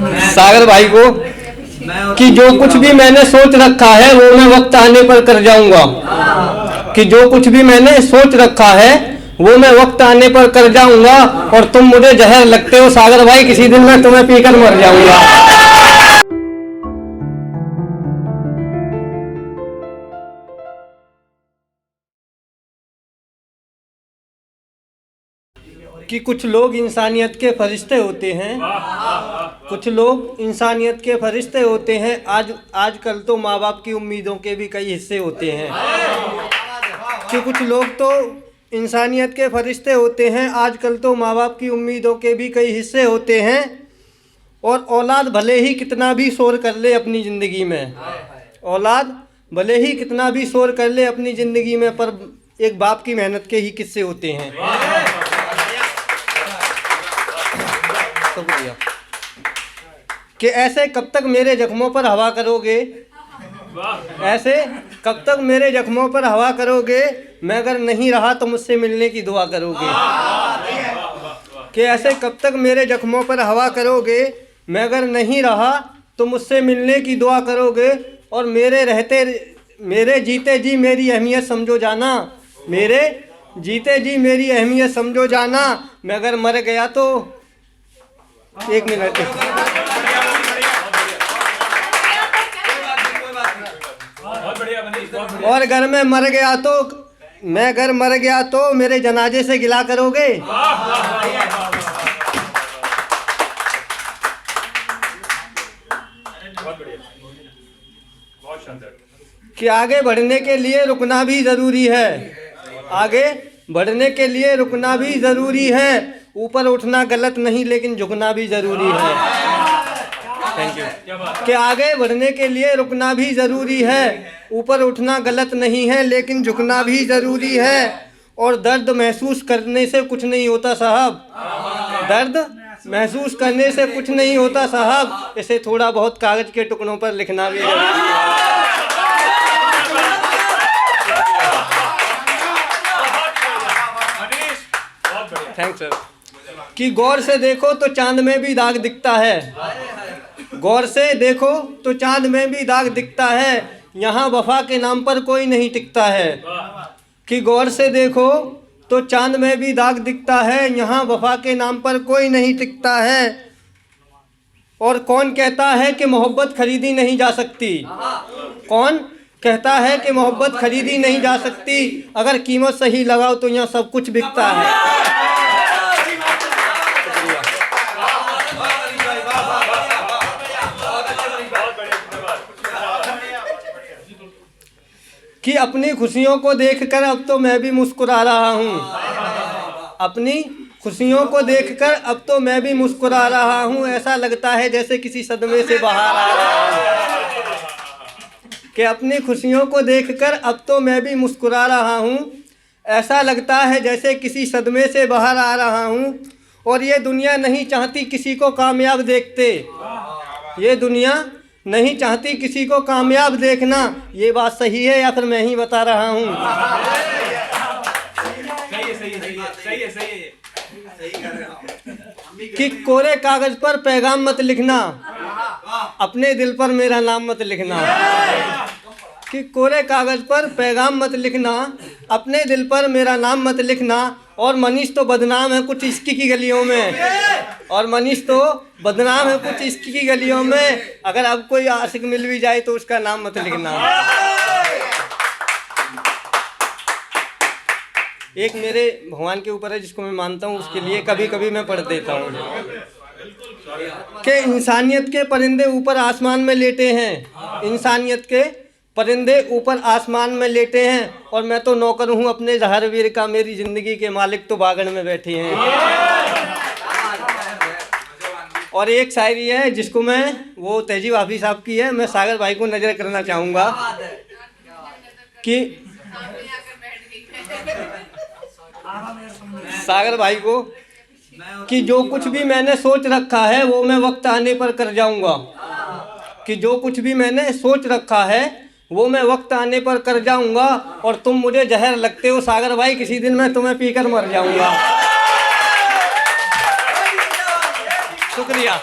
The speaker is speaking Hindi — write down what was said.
सागर भाई को कि जो कुछ भी मैंने सोच रखा है वो मैं वक्त आने पर कर जाऊंगा। कि जो कुछ भी मैंने सोच रखा है वो मैं वक्त आने पर कर जाऊंगा। और तुम मुझे जहर लगते हो सागर भाई, किसी दिन मैं तुम्हें पीकर मर जाऊंगा। कि कुछ लोग इंसानियत के फरिश्ते होते हैं, कुछ लोग इंसानियत के फरिश्ते होते हैं। आजकल तो माँ बाप की उम्मीदों के भी कई हिस्से होते हैं। कि कुछ लोग तो इंसानियत के फरिश्ते होते हैं, आजकल तो माँ बाप की उम्मीदों के भी कई हिस्से होते हैं। और औलाद भले ही कितना भी शोर कर ले अपनी ज़िंदगी में, औलाद भले ही कितना भी शोर कर ले अपनी ज़िंदगी में, पर एक बाप की मेहनत के ही किस्से होते हैं। शुक्रिया। कि ऐसे कब तक मेरे जख्मों पर हवा करोगे, ऐसे कब तक मेरे जख्मों पर हवा करोगे, मैं अगर नहीं रहा तो मुझसे मिलने की दुआ करोगे। कि ऐसे कब तक मेरे जख्मों पर हवा करोगे, मैं अगर नहीं रहा तो मुझसे मिलने की दुआ करोगे। और मेरे जीते जी मेरी अहमियत समझो जाना, मेरे जीते जी मेरी अहमियत समझो जाना। मैं अगर मर गया तो एक मिनट। और अगर मैं मर गया तो मेरे जनाजे से गिला करोगे। कि आगे बढ़ने के लिए रुकना भी ज़रूरी है, आगे बढ़ने के लिए रुकना भी ज़रूरी है। ऊपर उठना गलत नहीं लेकिन झुकना भी ज़रूरी है। Thank you. कि आगे बढ़ने के लिए रुकना भी ज़रूरी है, ऊपर उठना गलत नहीं है लेकिन झुकना भी ज़रूरी है। और दर्द महसूस करने से कुछ नहीं होता साहब, दर्द महसूस करने से कुछ नहीं होता साहब, इसे थोड़ा बहुत कागज़ के टुकड़ों पर लिखना भी ज़रूरी है। Thanks sir. कि गौर से देखो तो चांद में भी दाग दिखता है, गौर से देखो तो चांद में भी दाग दिखता है। यहाँ वफा के नाम पर कोई नहीं टिकता है। कि गौर से देखो तो चांद में भी दाग दिखता है, यहाँ वफा के नाम पर कोई नहीं टिकता है। और कौन कहता है कि मोहब्बत खरीदी नहीं जा सकती, कौन कहता है कि मोहब्बत खरीदी नहीं जा सकती। अगर कीमत सही लगाओ तो यहाँ सब कुछ बिकता है। कि अपनी खुशियों को देखकर अब तो मैं भी मुस्कुरा रहा हूँ, अपनी खुशियों को देखकर अब तो मैं भी मुस्कुरा रहा हूँ। ऐसा लगता है जैसे किसी सदमे से बाहर आ रहा हूँ। कि अपनी खुशियों को देखकर अब तो मैं भी मुस्कुरा रहा हूँ, ऐसा लगता है जैसे किसी सदमे से बाहर आ रहा हूँ। और ये दुनिया नहीं चाहती किसी को कामयाब देखते, ये दुनिया नहीं चाहती किसी को कामयाब देखना। ये बात सही है या फिर मैं ही बता रहा हूँ? कि कोरे कागज पर पैगाम मत लिखना, अपने दिल पर मेरा नाम मत लिखना। कि कोरे कागज पर पैगाम मत लिखना, अपने दिल पर मेरा नाम मत लिखना। और मनीष तो बदनाम है कुछ इश्क की गलियों में, और मनीष तो बदनाम है कुछ इश्क की गलियों में। अगर अब कोई आशिक मिल भी जाए तो उसका नाम मत लिखना। एक मेरे भगवान के ऊपर है जिसको मैं मानता हूँ, उसके लिए कभी कभी मैं पढ़ देता हूँ। कि इंसानियत के परिंदे ऊपर आसमान में लेटे हैं, इंसानियत के परिंदे ऊपर आसमान में लेटे हैं। और मैं तो नौकर हूँ अपने जहरवीर का, मेरी ज़िंदगी के मालिक तो बागड़ में बैठे हैं। और एक शायरी है जिसको मैं, वो तहजीब हाफिज साहब की है, मैं सागर भाई को नज़र करना चाहूँगा। कि सागर भाई को कि जो कुछ भी मैंने सोच रखा है वो मैं वक्त आने पर कर जाऊँगा। कि जो कुछ भी मैंने सोच रखा है वो मैं वक्त आने पर कर जाऊँगा। और तुम मुझे जहर लगते हो सागर भाई, किसी दिन मैं तुम्हें पीकर मर जाऊँगा। शुक्रिया।